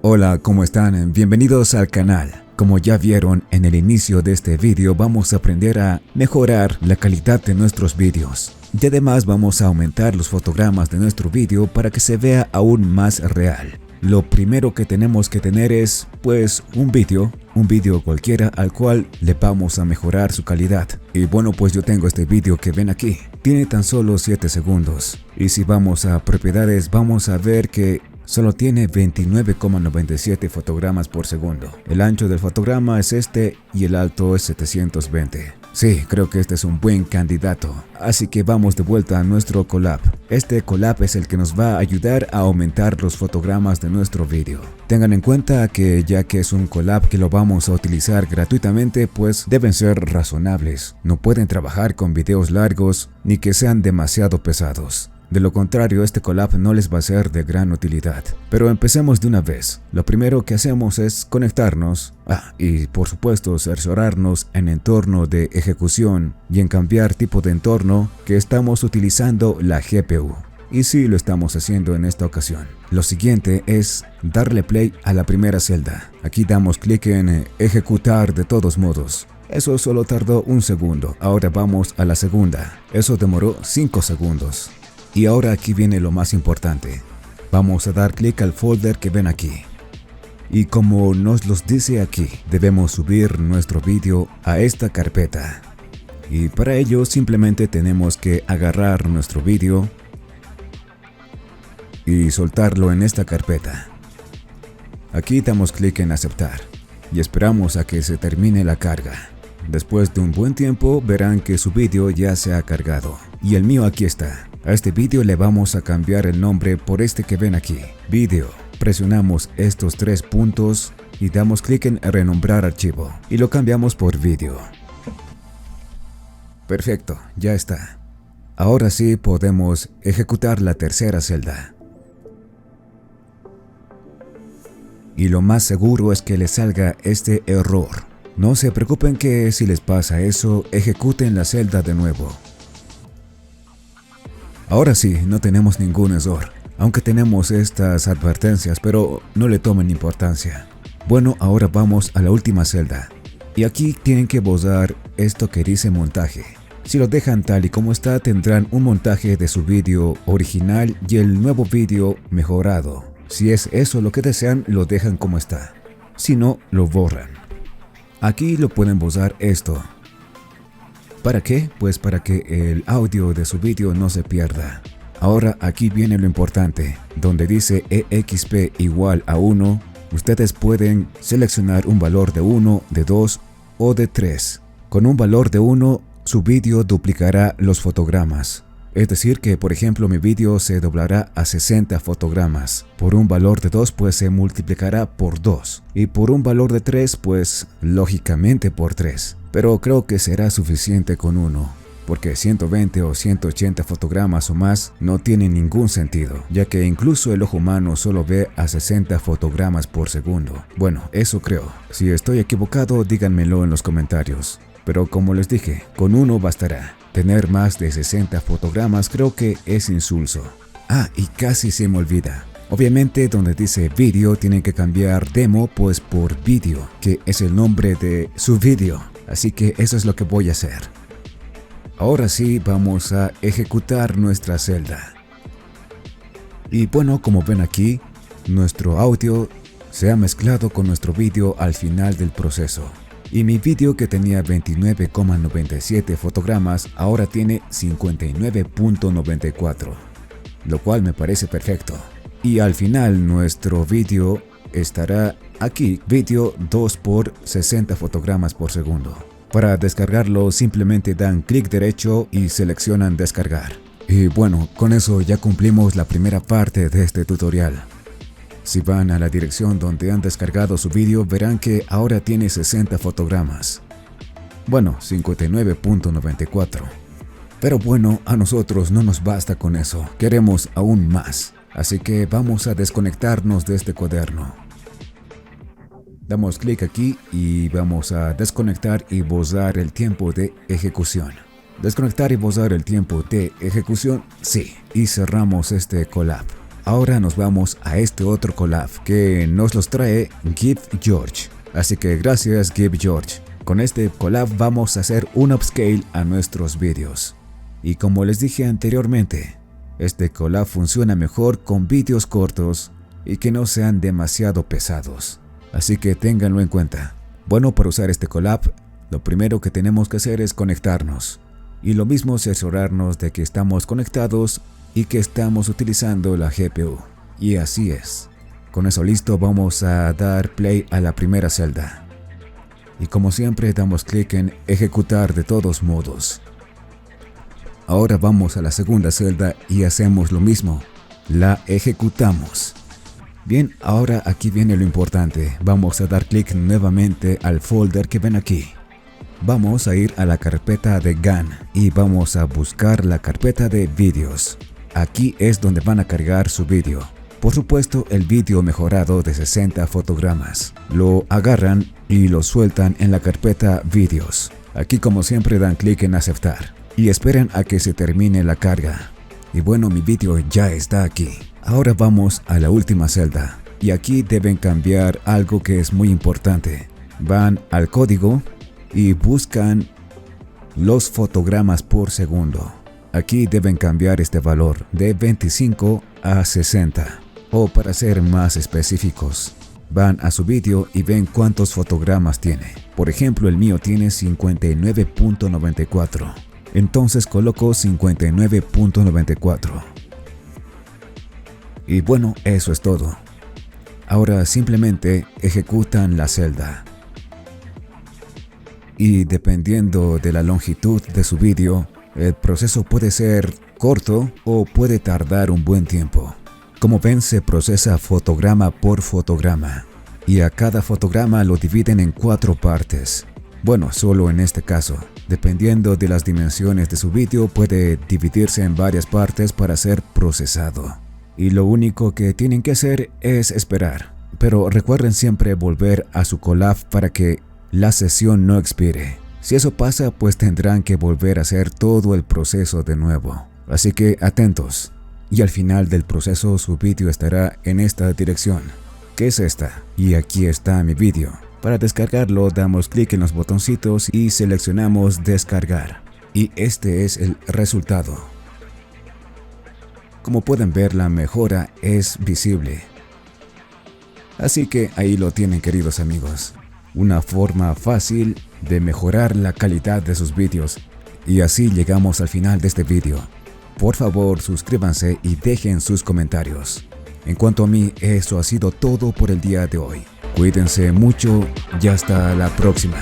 Hola, ¿cómo están? Bienvenidos al canal. Como ya vieron en el inicio de este vídeo, vamos a aprender a mejorar la calidad de nuestros vídeos. Y además vamos a aumentar los fotogramas de nuestro vídeo para que se vea aún más real. Lo primero que tenemos que tener es, pues, un vídeo cualquiera al cual le vamos a mejorar su calidad. Y bueno, pues yo tengo este vídeo que ven aquí. Tiene tan solo 7 segundos. Y si vamos a propiedades, vamos a ver que solo tiene 29,97 fotogramas por segundo. El ancho del fotograma es este y el alto es 720. Sí, creo que este es un buen candidato. Así que vamos de vuelta a nuestro Colab. Este Colab es el que nos va a ayudar a aumentar los fotogramas de nuestro vídeo. Tengan en cuenta que ya que es un Colab que lo vamos a utilizar gratuitamente, pues deben ser razonables. No pueden trabajar con videos largos ni que sean demasiado pesados. De lo contrario, este Colab no les va a ser de gran utilidad. Pero empecemos de una vez. Lo primero que hacemos es conectarnos y por supuesto cerciorarnos en entorno de ejecución y en cambiar tipo de entorno que estamos utilizando la GPU. Y sí, lo estamos haciendo en esta ocasión. Lo siguiente es darle play a la primera celda. Aquí damos clic en ejecutar de todos modos. Eso solo tardó un segundo. Ahora vamos a la segunda. Eso demoró 5 segundos. Y ahora aquí viene lo más importante. Vamos a dar clic al folder que ven aquí. Y como nos los dice aquí, debemos subir nuestro vídeo a esta carpeta. Y para ello simplemente tenemos que agarrar nuestro vídeo y soltarlo en esta carpeta. Aquí damos clic en aceptar y esperamos a que se termine la carga. Después de un buen tiempo verán que su vídeo ya se ha cargado. Y el mío aquí está. A este vídeo le vamos a cambiar el nombre por este que ven aquí, vídeo. Presionamos estos 3 puntos y damos clic en renombrar archivo y lo cambiamos por vídeo. Perfecto, ya está. Ahora sí podemos ejecutar la tercera celda. Y lo más seguro es que les salga este error. No se preocupen que si les pasa eso, ejecuten la celda de nuevo. Ahora sí, no tenemos ningún error, aunque tenemos estas advertencias, pero no le tomen importancia. Bueno, ahora vamos a la última celda. Y aquí tienen que borrar esto que dice montaje. Si lo dejan tal y como está, tendrán un montaje de su vídeo original y el nuevo vídeo mejorado. Si es eso lo que desean, lo dejan como está. Si no, lo borran. Aquí lo pueden borrar esto. ¿Para qué? Pues para que el audio de su vídeo no se pierda. Ahora aquí viene lo importante, donde dice EXP igual a 1, ustedes pueden seleccionar un valor de 1, de 2 o de 3. Con un valor de 1, su vídeo duplicará los fotogramas. Es decir que, por ejemplo, mi vídeo se doblará a 60 fotogramas. Por un valor de 2, pues se multiplicará por 2. Y por un valor de 3, pues lógicamente por 3. Pero creo que será suficiente con 1, porque 120 o 180 fotogramas o más no tienen ningún sentido, ya que incluso el ojo humano solo ve a 60 fotogramas por segundo. Bueno, eso creo. Si estoy equivocado, díganmelo en los comentarios. Pero como les dije, con 1 bastará. Tener más de 60 fotogramas creo que es insulso. Y casi se me olvida. Obviamente donde dice vídeo tienen que cambiar demo pues por vídeo, que es el nombre de su vídeo. Así que eso es lo que voy a hacer. Ahora sí vamos a ejecutar nuestra celda. Y bueno, como ven aquí, nuestro audio se ha mezclado con nuestro vídeo al final del proceso. Y mi vídeo que tenía 29,97 fotogramas ahora tiene 59,94, lo cual me parece perfecto. Y al final nuestro vídeo estará aquí, vídeo 2 por 60 fotogramas por segundo. Para descargarlo simplemente dan clic derecho y seleccionan descargar. Y bueno, con eso ya cumplimos la primera parte de este tutorial. Si van a la dirección donde han descargado su vídeo, verán que ahora tiene 60 fotogramas. Bueno, 59,94. Pero bueno, a nosotros no nos basta con eso, queremos aún más. Así que vamos a desconectarnos de este cuaderno. Damos clic aquí y vamos a desconectar y borrar el tiempo de ejecución. Desconectar y borrar el tiempo de ejecución, sí. Y cerramos este Colab. ahora nos vamos a este otro collab que nos los trae Give George. Así que gracias Give George. Con este collab vamos a hacer un upscale a nuestros vídeos. Y como les dije anteriormente, este collab funciona mejor con vídeos cortos y que no sean demasiado pesados. Así que ténganlo en cuenta. Bueno, para usar este collab, lo primero que tenemos que hacer es conectarnos. Y lo mismo cerciorarnos de que estamos conectados y que estamos utilizando la GPU. Y así es. Con eso listo, vamos a dar play a la primera celda. Y como siempre damos clic en ejecutar de todos modos. Ahora vamos a la segunda celda y hacemos lo mismo. La ejecutamos. Bien, ahora aquí viene lo importante. Vamos a dar clic nuevamente al folder que ven aquí. Vamos a ir a la carpeta de GAN y vamos a buscar la carpeta de vídeos. Aquí es donde van a cargar su vídeo. Por supuesto, el vídeo mejorado de 60 fotogramas. Lo agarran y lo sueltan en la carpeta vídeos. Aquí como siempre dan clic en aceptar y esperan a que se termine la carga. Y bueno, mi vídeo ya está aquí. Ahora vamos a la última celda y aquí deben cambiar algo que es muy importante. Van al código y buscan los fotogramas por segundo. Aquí deben cambiar este valor de 25 a 60. O para ser más específicos, van a su vídeo y ven cuántos fotogramas tiene. Por ejemplo, el mío tiene 59.94. Entonces coloco 59.94. Y bueno, eso es todo. Ahora simplemente ejecutan la celda. Y dependiendo de la longitud de su vídeo, el proceso puede ser corto o puede tardar un buen tiempo. Como ven, se procesa fotograma por fotograma. Y a cada fotograma lo dividen en 4 partes. Bueno, solo en este caso. Dependiendo de las dimensiones de su vídeo, puede dividirse en varias partes para ser procesado. Y lo único que tienen que hacer es esperar. Pero recuerden siempre volver a su collab para que la sesión no expire. Si eso pasa, pues tendrán que volver a hacer todo el proceso de nuevo. Así que atentos. Y al final del proceso su vídeo estará en esta dirección, que es esta. Y aquí está mi vídeo. Para descargarlo damos clic en los botoncitos y seleccionamos descargar. Y este es el resultado. Como pueden ver, la mejora es visible. Así que ahí lo tienen, queridos amigos. Una forma fácil de mejorar la calidad de sus vídeos. Y así llegamos al final de este vídeo. Por favor, suscríbanse y dejen sus comentarios. En cuanto a mí, eso ha sido todo por el día de hoy. Cuídense mucho y hasta la próxima.